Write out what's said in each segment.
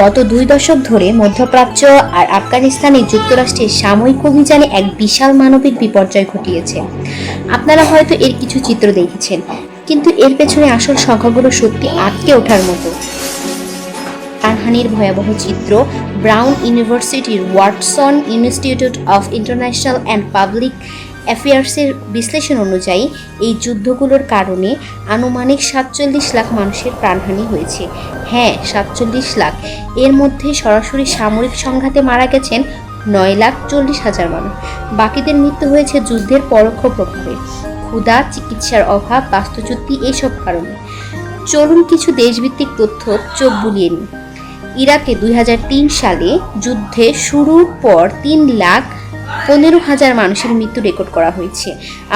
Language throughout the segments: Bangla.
গত 2 দশক ধরে মধ্যপ্রাচ্য আর আফগানিস্তানে যুক্তরাষ্ট্রের সাময়িক অভিযানে এক বিশাল মানবিক বিপর্যয় ঘটিয়েছে। আপনারা হয়তো এর কিছু চিত্র দেখেছেন, কিন্তু এর পেছনে আসল সংখ্যাগুলো সত্যি আটকে ওঠার মতো। প্রাণহানির ভয়াবহ চিত্র। ব্রাউন ইউনিভার্সিটির Watson Institute of International and Public অ্যাফেয়ার্সের বিশ্লেষণ অনুযায়ী এই যুদ্ধগুলোর কারণে আনুমানিক 47 লাখ মানুষের প্রাণহানি হয়েছে। হ্যাঁ, 47 লাখ। এর মধ্যে সরাসরি সামরিক সংঘাতে মারা গেছেন 9,40,000 মানুষ। বাকিদের মৃত্যু হয়েছে যুদ্ধের পরোক্ষ প্রভাবে, ক্ষুধা, চিকিৎসার অভাব, বাস্তুচ্যুতি, এসব কারণে। চলুন কিছু দেশভিত্তিক তথ্য চোখ বুলিয়ে নিই। ইরাকে 2003 সালে যুদ্ধে শুরুর পর 3,15,000 মানুষের মৃত্যু রেকর্ড করা হয়েছে।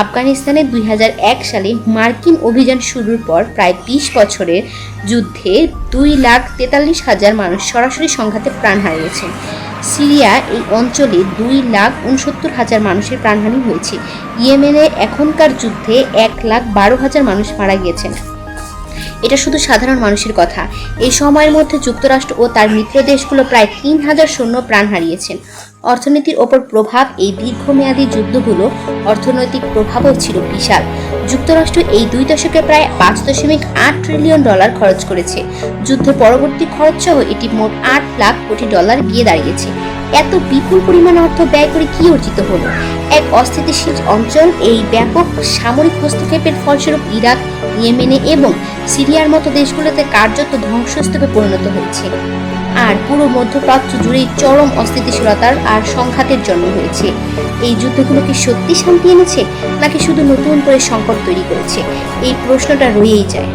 আফগানিস্তানে 2001 সালে মার্কিন অভিযান শুরুর পর প্রায় 20 বছরের যুদ্ধে 2,43,000 মানুষ সরাসরি সংঘাতে প্রাণ হারিয়েছেন। সিরিয়া, এই অঞ্চলে 2,69,000 মানুষের প্রাণহানি হয়েছে। ইয়েমেনে এখনকার যুদ্ধে 1,12,000 মানুষ মারা গিয়েছেন। এটা শুধু সাধারণ মানুষের কথা। এই সময়ের মধ্যে যুক্তরাষ্ট্র ও তার মিত্র দেশগুলো প্রায় 3,000 সৈন্য প্রাণ হারিয়েছেন। অর্থনীতির ওপর প্রভাব। এই দীর্ঘমেয়াদী যুদ্ধগুলো অর্থনৈতিক প্রভাবও ছিল বিশাল। যুক্তরাষ্ট্র এই 2 দশকে প্রায় $5.8 ট্রিলিয়ন খরচ করেছে। যুদ্ধের পরবর্তী খরচ সহ এটি মোট $8 লাখ কোটি গিয়ে দাঁড়িয়েছে। এত বিপুল পরিমাণ অর্থ ব্যয় করে কি অর্জিত হলো? এক অস্থিতিশীল অঞ্চল। এই ব্যাপক সামরিক হস্তক্ষেপের ফলস্বরূপ ইরাক, ইয়েমেনে এবং সিরিয়ার মতো দেশগুলোতে কার্যত ধ্বংসস্তূপে পরিণত হয়েছে। আর পুরো মধ্যপ্রাচ্য জুড়েই চরম অস্থিতিশীলতার আর সংঘাতের জন্ম হয়েছে। এই যুদ্ধগুলো কি সত্যি শান্তি এনেছে, নাকি শুধু নতুন করে সংকট তৈরি করেছে? এই প্রশ্নটা রয়েই যায়।